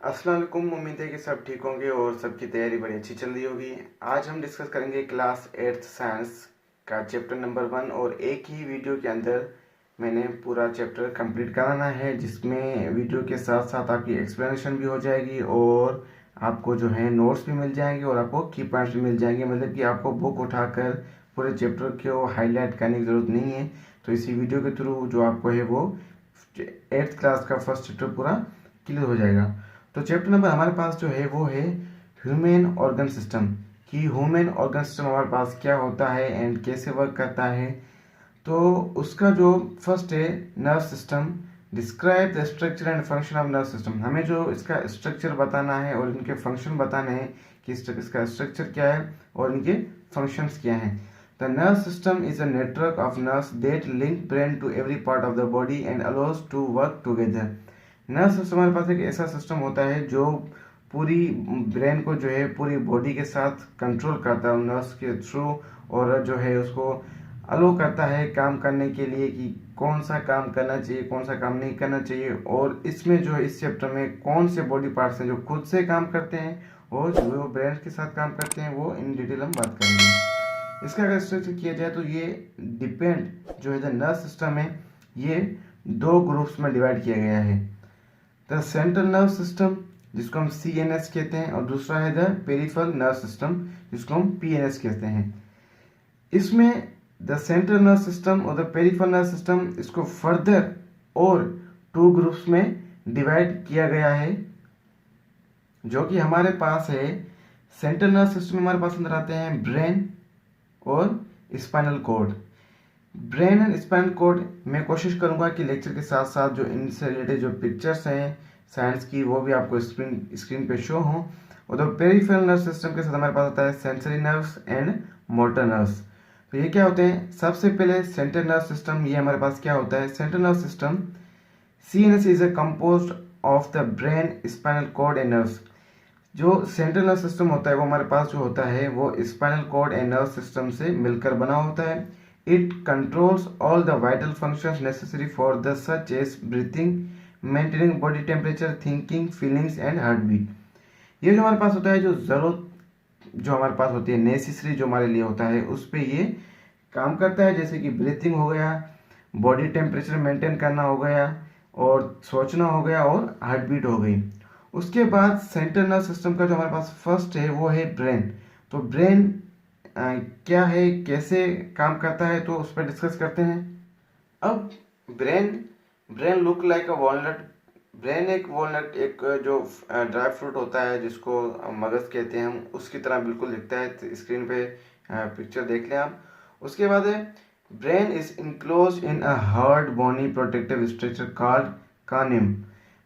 अस्सलाम वालेकुम। उम्मीद है कि सब ठीक होंगे और सबकी तैयारी बड़ी अच्छी चल रही होगी। आज हम डिस्कस करेंगे क्लास 8th साइंस का चैप्टर नंबर 1 और एक ही वीडियो के अंदर मैंने पूरा चैप्टर कंप्लीट कराना है, जिसमें वीडियो के साथ साथ आपकी एक्सप्लेनेशन भी हो जाएगी और आपको जो है नोट्स भी मिल जाएंगे और आपको की पॉइंट्स भी मिल जाएंगे। मतलब कि आपको बुक उठाकर पूरे चैप्टर को हाईलाइट करने की ज़रूरत नहीं है। तो इसी वीडियो के थ्रू जो आपको है वो 8th क्लास का फर्स्ट चैप्टर पूरा क्लियर हो जाएगा। तो चैप्टर नंबर हमारे पास जो है वो है ह्यूमन ऑर्गन सिस्टम, कि ह्यूमन ऑर्गन सिस्टम हमारे पास क्या होता है एंड कैसे वर्क करता है। तो उसका जो फर्स्ट है nerve system, describe the structure and function of nerve system. हमें जो इसका स्ट्रक्चर बताना है और इनके फंक्शन बताने हैं कि इसका स्ट्रक्चर क्या है और इनके फंक्शंस क्या हैं। The nerve system is a network of nerves that link brain to every part of the body and allows to work together. Nerve system हमारे पास एक ऐसा सिस्टम होता है जो पूरी ब्रेन को जो है पूरी बॉडी के साथ कंट्रोल करता है नर्व्स के थ्रू, और जो है उसको अलो करता है काम करने के लिए कि कौन सा काम करना चाहिए कौन सा काम नहीं करना चाहिए। और इसमें जो है इस चैप्टर में कौन से बॉडी पार्ट्स हैं जो खुद से काम करते हैं और जो ब्रेन के साथ काम करते हैं वो इन डिटेल हम बात करेंगे। इसका अगर स्ट्रक्चर किया जाए तो ये डिपेंड जो है द नर्व सिस्टम है ये दो ग्रुप्स में डिवाइड किया गया है। द सेंट्रल नर्व सिस्टम जिसको हम CNS कहते हैं और दूसरा है द पेरिफेरल नर्व सिस्टम जिसको हम PNS कहते हैं। इसमें द सेंट्रल नर्व सिस्टम और द पेरिफेरल नर्व सिस्टम इसको फर्दर और टू ग्रुप्स में डिवाइड किया गया है, जो कि हमारे पास है सेंट्रल नर्व सिस्टम में हमारे पास अंदर आते हैं ब्रेन और spinal cord. Brain and spinal cord मैं कोशिश करूंगा कि लेक्चर के साथ साथ जो इनसे रिलेटेड जो पिक्चर्स हैं साइंस की वो भी आपको स्क्रीन पे शो हो। और तो पेरिफेरल नर्व सिस्टम के साथ हमारे पास होता है sensory nerves and motor nerves. तो ये क्या होते हैं, सबसे पहले सेंट्रल नर्व सिस्टम, ये हमारे पास क्या होता है central nerve system. CNS is a composed of the brain spinal cord and nerves. जो सेंट्रल नर्व सिस्टम होता है वो हमारे पास जो होता है वो spinal cord and nerve system से मिलकर बना होता है। It controls all the vital functions necessary for the such as breathing, maintaining body temperature, thinking, feelings and heartbeat। ये जो हमारे पास होता है जो जरूरत जो हमारे पास होती है नेसेसरी जो हमारे लिए होता है उस पे ये काम करता है, जैसे कि ब्रीथिंग हो गया, बॉडी टेम्परेचर मेंटेन करना हो गया और सोचना हो गया और हार्ट बीट हो गई। उसके बाद सेंट्रल नर्व सिस्टम का जो हमारे पास फर्स्ट है वो है ब्रेन। तो ब्रेन क्या है कैसे काम करता है तो उस पर डिस्कस करते हैं। अब ब्रेन ब्रेन लुक लाइक अ वॉलनट। ब्रेन एक वॉलनट एक जो ड्राई फ्रूट होता है जिसको मगज कहते हैं हम, उसकी तरह बिल्कुल दिखता है। स्क्रीन पे पिक्चर देख लें आप। उसके बाद है brain is enclosed in a hard bony protective structure called cranium.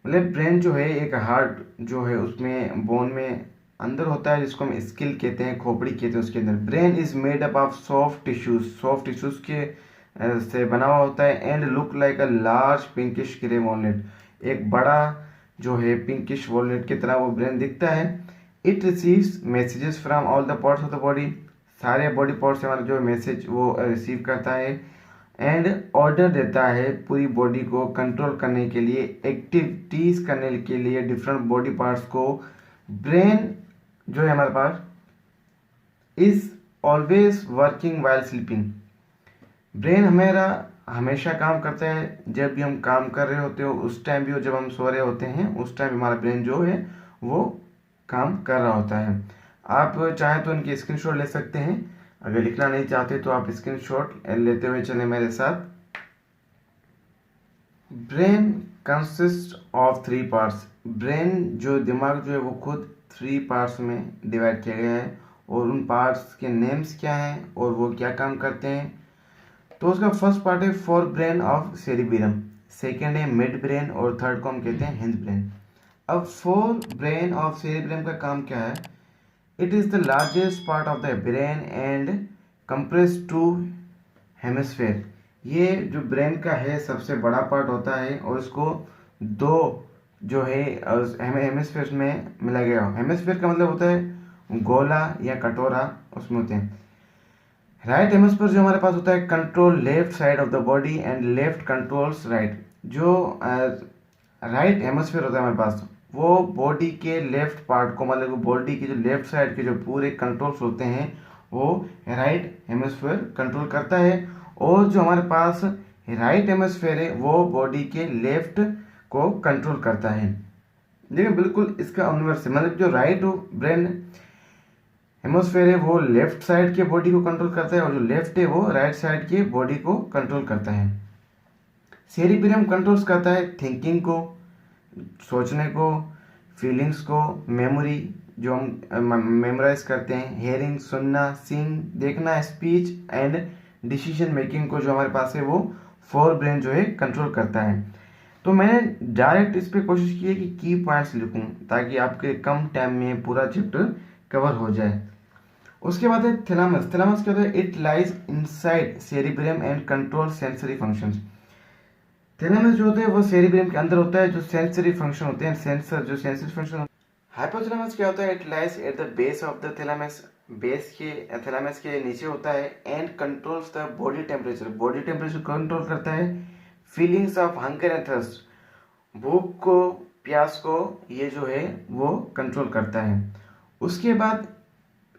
मतलब ब्रेन जो है एक हार्ड जो है उसमें बोन में अंदर होता है जिसको हम स्किल कहते हैं, खोपड़ी कहते हैं। उसके अंदर brain is made up of soft tissues के से बना हुआ होता है and look like a large pinkish grey walnut. एक बड़ा जो है पिंकिश वॉलनट की तरह वो ब्रेन दिखता है। It receives messages from all the parts of the body. सारे बॉडी पार्ट्स से हमारा जो मैसेज वो रिसीव करता है एंड ऑर्डर देता है पूरी बॉडी को कंट्रोल करने के लिए, एक्टिविटीज करने के लिए डिफरेंट बॉडी पार्ट्स को। ब्रेन जो है हमारे पास is always working while sleeping. Brain हमारा हमेशा काम करता है जब भी हम काम कर रहे होते हो उस टाइम भी, और जब हम सो रहे होते हैं उस टाइम हमारा ब्रेन जो है वो काम कर रहा होता है। आप चाहे तो इनकी स्क्रीनशॉट ले सकते हैं, अगर लिखना नहीं चाहते तो आप स्क्रीनशॉट लेते हुए चले मेरे साथ। Brain consist of 3 parts. Brain जो दिमाग जो है वो खुद 3 पार्ट्स में डिवाइड किया गया है और उन पार्ट्स के नेम्स क्या हैं और वो क्या काम करते हैं। तो उसका फर्स्ट पार्ट है fore brain of cerebrum, second है मिड ब्रेन और थर्ड को हम कहते हैं हिंद ब्रेन। अब फोर ब्रेन ऑफ सेरिबेरम का काम क्या है, it is the largest part of the brain and compress two hemisphere. ये जो ब्रेन का है सबसे बड़ा पार्ट होता है और इसको दो जो है हेमिस्फेयर में मिला गया हो। हेमिस्फेयर का मतलब होता है गोला या कटोरा, उसमें होते हैं। राइट हेमिस्फीयर जो हमारे पास होता है control left side of the body and left controls right. जो राइट हेमिस्फीयर होता है हमारे पास वो बॉडी के लेफ्ट पार्ट को, मतलब बॉडी की जो लेफ्ट साइड के जो पूरे कंट्रोल्स होते हैं वो राइट हेमिस्फीयर कंट्रोल करता है, और जो हमारे पास राइट हेमिस्फीयर है वो बॉडी के लेफ्ट को कंट्रोल करता है। देखिए बिल्कुल इसका अनवर्स है, मतलब जो राइट ब्रेन हेमोस्फेयर है वो लेफ्ट साइड के बॉडी को कंट्रोल करता है, और जो लेफ्ट है वो राइट साइड के बॉडी को कंट्रोल करता है। सेरिब्रम कंट्रोल्स करता है थिंकिंग को, सोचने को, फीलिंग्स को, मेमोरी जो हम मेमोराइज करते हैं, हेयरिंग सुनना, सीइंग देखना, स्पीच एंड डिसीजन मेकिंग को जो हमारे पास है वो फोर ब्रेन जो है कंट्रोल करता है। तो मैंने डायरेक्ट इस पे कोशिश की है कि की पॉइंट्स लिखूं ताकि आपके कम टाइम में पूरा चैप्टर कवर हो जाए। उसके बाद है थैलेमस। थैलेमस क्या होता है? It lies inside cerebrum and control sensory functions. Thalamus जो होता है वो सेरिब्रम के अंदर होता है, जो सेंसरी फंक्शन होते हैं, सेंसर जो सेंसरी फंक्शन। हाइपोथैलेमस क्या होता है? It lies at the base of the thalamus, base के थैलेमस के नीचे होता है, and controls the body temperature, body temperature control करता है, feelings of hunger and thirst, भूख को प्यास को ये जो है वो कंट्रोल करता है। उसके बाद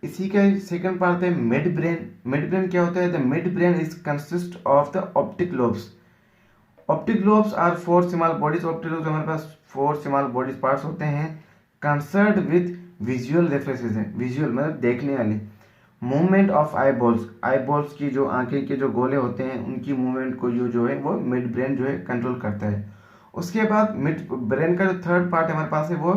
इसी का सेकंड पार्ट है मिड ब्रेन। मिड ब्रेन क्या होता है? The mid brain is consist of the optic lobes. Optic lobes are four small bodies. Optic lobes हमारे पास फोर स्मॉल बॉडीज पार्ट्स होते हैं, कंसर्न्ड विद विजुअल रेफरेंसेस है, visual मतलब देखने वाले, movement of eye balls, eye balls की जो आंखें के जो गोले होते हैं उनकी मूवमेंट को जो है वो मिड ब्रेन जो है कंट्रोल करता है। उसके बाद मिड ब्रेन का जो थर्ड पार्ट हमारे पास है वो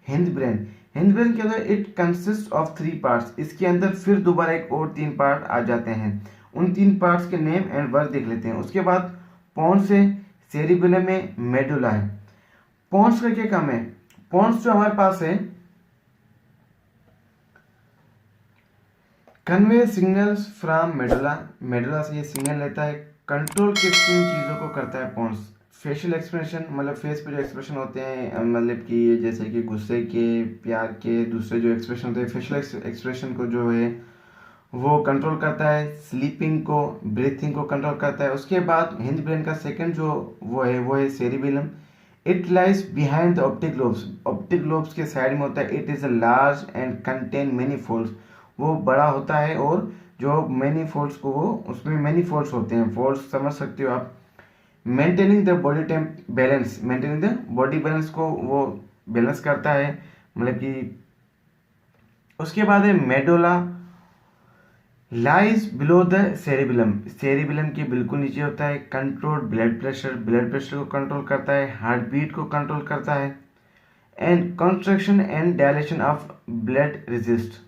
हिंद ब्रेन। हिंद ब्रेन क्या होता है? It consist of three parts. इसके अंदर फिर दोबारा एक और तीन पार्ट आ जाते हैं, उन तीन पार्ट्स के नेम एंड वर्क देख लेते हैं। उसके बाद पॉन्स है, सेरिबेलम में मेडुला है। पॉन्स का क्या काम है? पॉन्स जो हमारे पास है convey signals from medulla, medulla से ये सिग्नल लेता है, कंट्रोल किन चीज़ों को करता है पॉन्स? फेशियल एक्सप्रेशन, मतलब फेस पे जो एक्सप्रेशन होते हैं, मतलब कि जैसे कि गुस्से के, प्यार के, दूसरे जो एक्सप्रेशन होते हैं, फेशियल एक्सप्रेशन को जो है वो कंट्रोल करता है, स्लीपिंग को, ब्रीथिंग को कंट्रोल करता है। उसके बाद हिंद ब्रेन का सेकंड जो वो है cerebellum. It lies behind the optic lobes, optic lobes के साइड में होता है। It is a large and contain many folds, वो बड़ा होता है और जो मेनी फोल्ड्स को वो उसमें मेनी फोल्ड्स होते हैं, फोल्ड्स समझ सकते हो आप। Maintaining the body temp balance, maintaining the body balance को वो बैलेंस करता है, मतलब कि। उसके बाद है medulla lies below the cerebellum, cerebellum के बिल्कुल नीचे होता है, control blood pressure, blood pressure को कंट्रोल करता है, हार्ट बीट को कंट्रोल करता है, and construction and dilation of blood resist.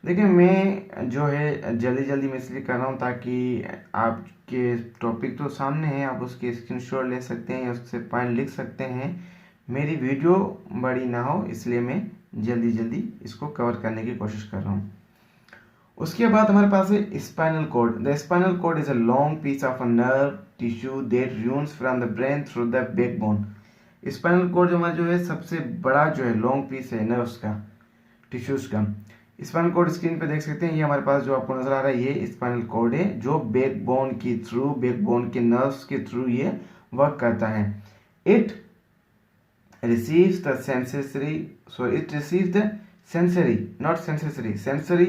देखिए मैं जो है जल्दी जल्दी में इसलिए कर रहा हूँ ताकि आपके टॉपिक तो सामने है, आप उसके स्क्रीनशॉट ले सकते हैं या उससे पॉइंट लिख सकते हैं। मेरी वीडियो बड़ी ना हो इसलिए मैं जल्दी जल्दी इसको कवर करने की कोशिश कर रहा हूँ। उसके बाद हमारे पास है spinal cord. The spinal cord is a long piece of a nerve tissue that runs from the brain through the backbone. Spinal cord जो हमारा जो है सबसे बड़ा जो है लॉन्ग पीस है नर्व्स का, टिश्यूज का। स्पाइनल कॉर्ड स्क्रीन पे देख सकते हैं, ये हमारे पास जो आपको नजर आ रहा है ये स्पाइनल कॉर्ड है जो बैकबोन की थ्रू, बैकबोन के नर्व्स के थ्रू ये वर्क करता है। It receives the sensory, so it receives the sensory, not sensory, sensory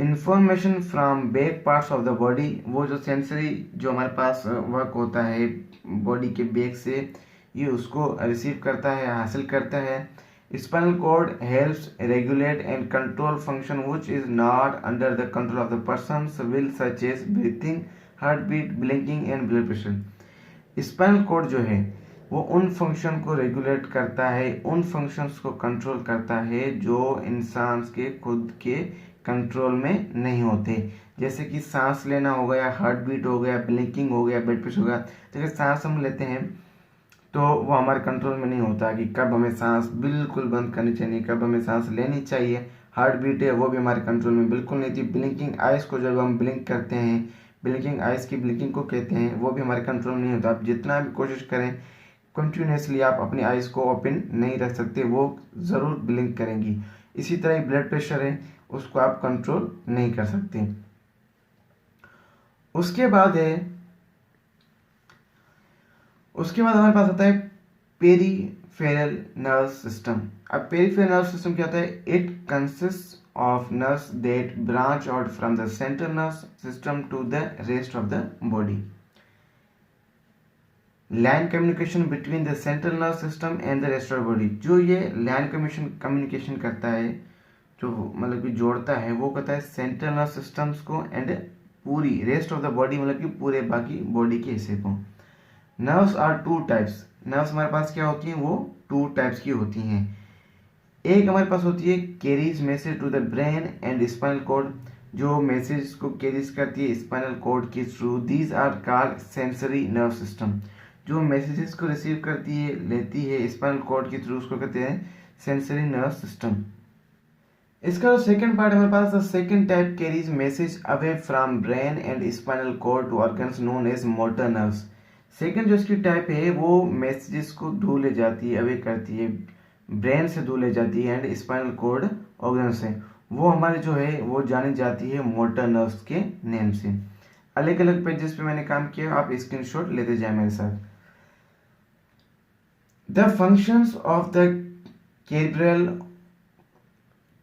information from back parts of the body. वो जो सेंसरी जो हमारे पास वर्क होता है बॉडी के बैक से, ये उसको रिसीव करता है, हासिल करता है। Spinal cord helps regulate and control function which is not under the control of the person's will such as breathing, heart beat, blinking and blood pressure. Spinal cord जो है वो उन फंक्शन को रेगुलेट करता है, उन फंक्शंस को control करता है जो इंसान के खुद के कंट्रोल में नहीं होते, जैसे कि सांस लेना हो गया, हार्ट बीट हो गया, ब्लिंकिंग हो गया, ब्लड प्रेशर हो गया। जैसे सांस हम लेते हैं तो वो हमारे कंट्रोल में नहीं होता कि कब हमें सांस बिल्कुल बंद करनी चाहिए, कब हमें सांस लेनी चाहिए। हार्ट बीट है वो भी हमारे कंट्रोल में बिल्कुल नहीं थी। ब्लिंकिंग आइज को जब हम ब्लिंक करते हैं, ब्लिंकिंग आइज की ब्लिंकिंग को कहते हैं, वो भी हमारे कंट्रोल में नहीं होता। आप जितना भी कोशिश करें कंटिन्यूसली आप अपनी आइज को ओपन नहीं रख सकते, वो ज़रूर ब्लिंक करेंगी। इसी तरह ब्लड प्रेशर है उसको आप कंट्रोल नहीं कर सकते। उसके बाद हमारे पास आता है पेरिफेरल नर्व सिस्टम। अब पेरिफेरल नर्व सिस्टम क्या होता है? It consist of nerves that branch out from the central nervous system to the rest of the body. Line communication between the central nervous system and the rest of the body. जो ये line communication करता है, जो मतलब कि जोड़ता है, वो कहता है सेंट्रल नर्व सिस्टम्स को एंड पूरी रेस्ट ऑफ द बॉडी, मतलब कि पूरे बाकी बॉडी के हिस्से को। Nerves are two types. Nerves हमारे पास क्या होती हैं? वो टू टाइप्स की होती हैं। एक हमारे पास होती है carries message to the brain and spinal cord, जो मैसेज को कैरीज करती है स्पाइनल कॉर्ड के through. These are called sensory nerve system. जो मैसेजेस को रिसीव करती है, लेती है स्पाइनल कॉर्ड के थ्रू, उसको कहते हैं सेंसरी नर्व सिस्टम। इसका जो सेकंड पार्ट हमारे पास, the second type carries message away from brain and spinal cord to organs known as motor nerves. Second जो इसकी टाइप है, वो मैसेजेस को दूर ले जाती है, अवे करती है, ब्रेन से दूर ले जाती है एंड स्पाइनल कॉर्ड ऑर्गन से। वो हमारे जो है वो जानी जाती है मोटर नर्व्स के नेम से। अलग अलग पेजेस पे मैंने काम किया, आप स्क्रीनशॉट लेते जाए मेरे साथ। The functions of the cerebral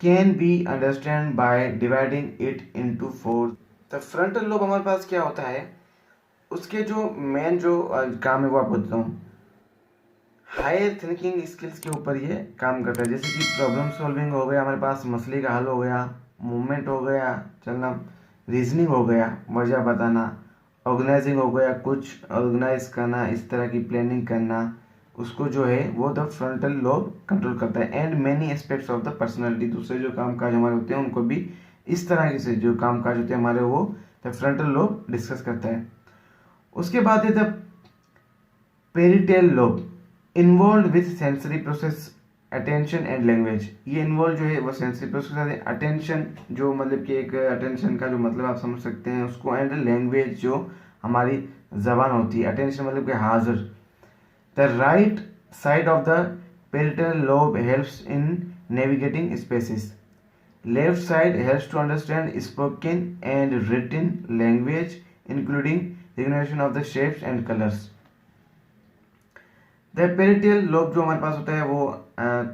can be understand by dividing it into four. The frontal lobe हमारे पास क्या होता है, उसके जो मेन जो काम है वो आप बताता हूँ। हायर थिंकिंग स्किल्स के ऊपर ये काम करता है, जैसे कि प्रॉब्लम सॉल्विंग हो गया हमारे पास, मसले का हल हो गया, मूवमेंट हो गया, चलना, रीजनिंग हो गया, वजह बताना, ऑर्गेनाइजिंग हो गया, कुछ ऑर्गेनाइज करना, इस तरह की प्लानिंग करना, उसको जो है वो द फ्रंटल लोब कंट्रोल करता है। And many aspects of the personality, दूसरे जो काम काज हमारे होते हैं उनको भी इस तरह से जो काम काज होते हैं हमारे, वो द फ्रंटल लोब डिस्कस करता है। उसके बाद है the parietal lobe, involve with sensory process, attention and language. ये इन्वॉल्व जो है वो सेंसरी प्रोसेस है, अटेंशन जो मतलब कि एक अटेंशन का जो मतलब आप समझ सकते हैं उसको, एंड लैंग्वेज जो हमारी जबान होती है। अटेंशन मतलब कि हाजिर। The right side of the parietal lobe helps in navigating spaces. Left side helps to understand spoken and written language including recognition of the shapes and colours. The parietal lobe जो हमारे पास होता है वो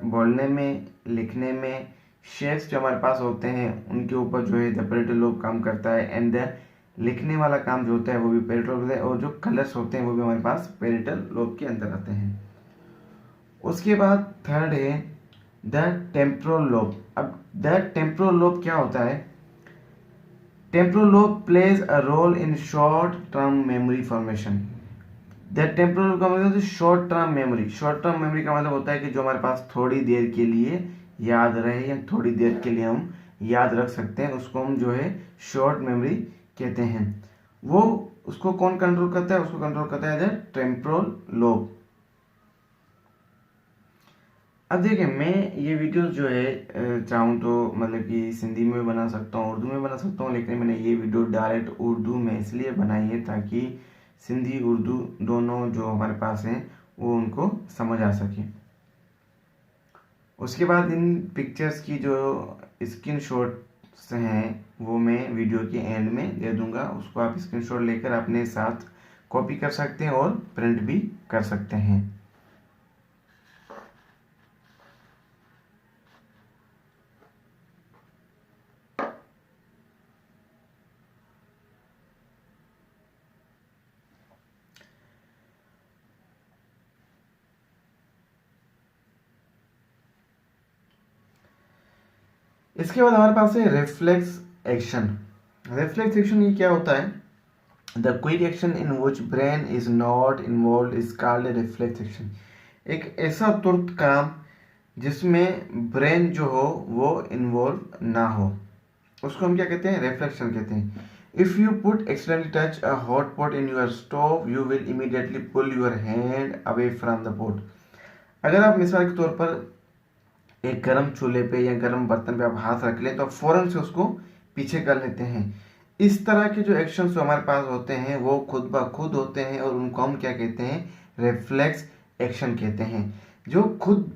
बोलने में, लिखने में, शेप्स जो हमारे पास होते हैं उनके ऊपर जो है द पेरिटल लोब काम करता है। एंड द लिखने वाला काम जो होता है वो भी पेरिटल लोब होता है, और जो कलर्स होते हैं वो भी हमारे पास पेरिटल लोब के अंदर आते हैं। उसके बाद थर्ड है द टेम्पोरल लोब। अब द टेम्पोरल लोब क्या होता है? Temporal lobe plays a role in short term memory formation. The temporal का मतलब short term memory. Short term memory का मतलब होता है कि जो हमारे पास थोड़ी देर के लिए याद रहे या थोड़ी देर के लिए हम याद रख सकते हैं, उसको हम जो है शॉर्ट मेमोरी कहते हैं। वो उसको कौन कंट्रोल करता है? उसको कंट्रोल करता है द टेम्पोरल लोब। अब देखिए, मैं ये वीडियो जो है चाहूँ तो मतलब कि हिंदी में बना सकता हूँ, उर्दू में बना सकता हूँ, लेकिन मैंने ये वीडियो डायरेक्ट उर्दू में इसलिए बनाई है ताकि सिंधी उर्दू दोनों जो हमारे पास हैं वो उनको समझ आ सके। उसके बाद इन पिक्चर्स की जो स्क्रीनशॉट्स हैं वो मैं वीडियो के एंड में दे दूंगा, उसको आप स्क्रीनशॉट लेकर अपने साथ कॉपी कर सकते हैं और प्रिंट भी कर सकते हैं। इसके बाद हमारे पास है रिफ्लेक्स एक्शन। रिफ्लेक्स एक्शन ये क्या होता है? The quick action in which brain is not involve is called reflex action. एक ऐसा तुरंत काम जिसमें ब्रेन जो हो वो इन्वॉल्व ना हो, उसको हम क्या कहते हैं? रिफ्लेक्शन कहते हैं। If you put accidentally touch a hot pot in your stove you will immediately pull your hand away from the pot. अगर आप मिसाल के तौर पर एक गर्म चूल्हे पे या गर्म बर्तन पे आप हाथ रख लें तो फौरन से उसको पीछे कर लेते हैं। इस तरह के जो एक्शंस हमारे पास होते हैं वो खुद ब खुद होते हैं और उनको हम क्या कहते हैं? रिफ्लेक्स एक्शन कहते हैं, जो खुद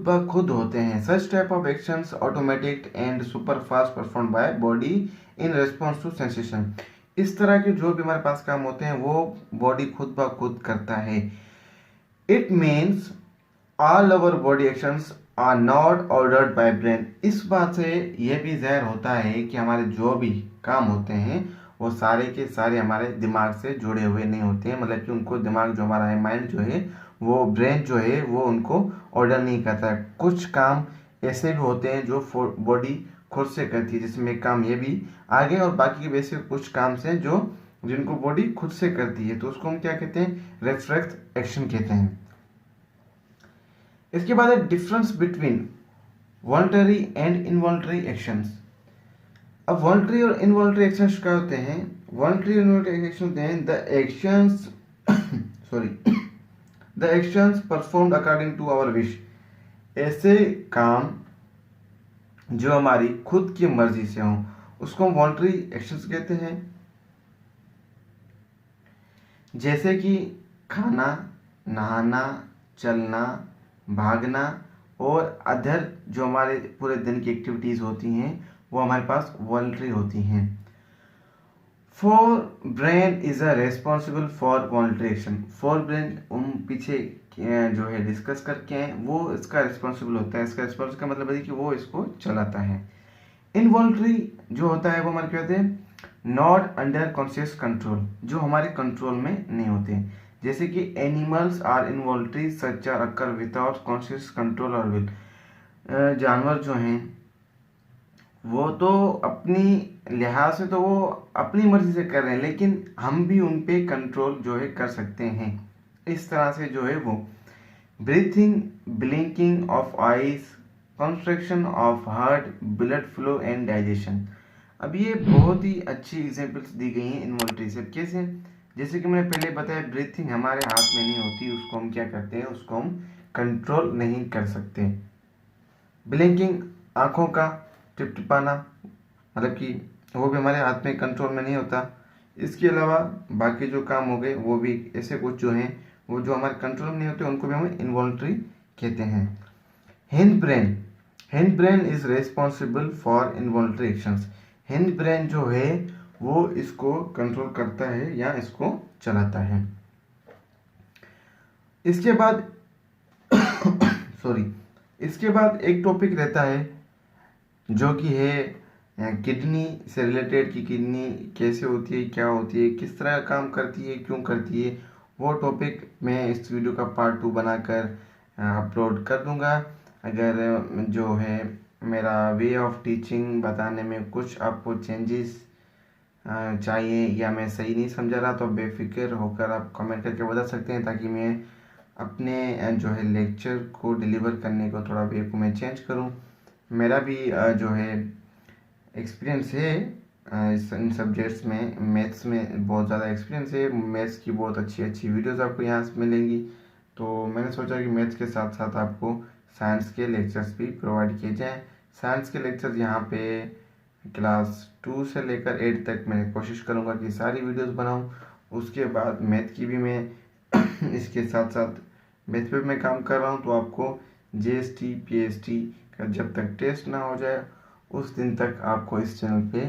ब खुद होते हैं। Such type of actions automatic and super fast perform by body in response to sensation. इस तरह के जो भी हमारे पास काम होते हैं वो बॉडी खुद ब खुद करता है। It means all over body actions are not ordered by brain. इस बात से यह भी ज़ाहिर होता है कि हमारे जो भी काम होते हैं वो सारे के सारे हमारे दिमाग से जुड़े हुए नहीं होते हैं, मतलब कि उनको दिमाग जो हमारा है, माइंड जो है, वो ब्रेन जो है वो उनको ऑर्डर नहीं करता है। कुछ काम ऐसे भी होते हैं जो बॉडी खुद से करती है, जिसमें एक काम ये भी आगे, और बाकी के वैसे कुछ काम से जो जिनको बॉडी खुद से करती है, तो उसको हम क्या कहते हैं, रिफ्लेक्स एक्शन कहते हैं। इसके बाद है difference between voluntary and involuntary actions. अब वॉलंटरी और इनवॉलंटरी एक्शंस क्या होते हैं? वॉलंटरी और इनवॉलंटरी एक्शंस होते हैं the actions sorry the actions performed according to our wish. ऐसे काम जो हमारी खुद की मर्जी से हों उसको हम वॉलंटरी एक्शंस कहते हैं। जैसे कि खाना, नहाना, चलना, भागना और अदर जो हमारे पूरे दिन की एक्टिविटीज़ होती हैं वो हमारे पास वॉलंटरी होती हैं। For brain is a responsible for voluntary action. For brain हम पीछे जो है डिस्कस करके हैं, वो इसका रिस्पॉन्सिबल होता है। इसका रिस्पॉन्सिबल का मतलब है कि वो इसको चलाता है। इनवॉलंटरी जो होता है वो हमारे क्या होते हैं, नॉट अंडर कॉन्शियस कंट्रोल, जो हमारे कंट्रोल में नहीं होते। जैसे कि animals are involuntary such are occur without conscious control और विल। जानवर जो हैं वो तो अपनी लिहाज से तो वो अपनी मर्जी से कर रहे हैं, लेकिन हम भी उन पे कंट्रोल जो है कर सकते हैं। इस तरह से जो है वो breathing, blinking of eyes, construction of heart, blood flow and digestion. अब ये बहुत ही अच्छी एग्जांपल्स दी गई हैं इनवॉलंटरी से। कैसे? जैसे कि मैंने पहले बताया, ब्रीथिंग हमारे हाथ में नहीं होती, उसको हम क्या करते हैं, उसको हम कंट्रोल नहीं कर सकते। ब्लिंकिंग, आँखों का टिपटिपाना, मतलब कि वो भी हमारे हाथ में कंट्रोल में नहीं होता। इसके अलावा बाकी जो काम हो गए वो भी ऐसे कुछ जो हैं वो जो हमारे कंट्रोल में नहीं होते, उनको भी हम इनवॉलंटरी कहते हैं। Hind brain is responsible for involuntary actions. Hind brain जो है वो इसको कंट्रोल करता है या इसको चलाता है। इसके बाद इसके बाद एक टॉपिक रहता है जो कि है किडनी से रिलेटेड, कि किडनी कैसे होती है, क्या होती है, किस तरह काम करती है, क्यों करती है। वो टॉपिक मैं इस वीडियो का पार्ट 2 बनाकर अपलोड कर दूंगा। अगर जो है मेरा वे ऑफ टीचिंग बताने में कुछ आपको चेंजेस चाहिए या मैं सही नहीं समझा रहा, तो बेफिक्र होकर आप कमेंट करके बता सकते हैं, ताकि मैं अपने जो है लेक्चर को डिलीवर करने को थोड़ा वे को मैं चेंज करूं। मेरा भी जो है एक्सपीरियंस है इन सब्जेक्ट्स में, मैथ्स में बहुत ज़्यादा एक्सपीरियंस है। मैथ्स की बहुत अच्छी अच्छी वीडियोस आपको यहाँ से मिलेंगी, तो मैंने सोचा कि मैथ्स के साथ साथ आपको साइंस के लेक्चर्स भी प्रोवाइड किए जाएँ। साइंस के लेक्चर्स यहाँ पे क्लास 2 से लेकर 8 तक मैं कोशिश करूँगा कि सारी वीडियोस बनाऊँ। उसके बाद मैथ की भी मैं इसके साथ साथ मैथ पे मैं काम कर रहा हूँ, तो आपको जीएसटी पीएसटी का जब तक टेस्ट ना हो जाए उस दिन तक आपको इस चैनल पे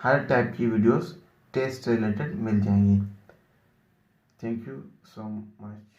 हर टाइप की वीडियोस टेस्ट रिलेटेड मिल जाएंगी। Thank you so much.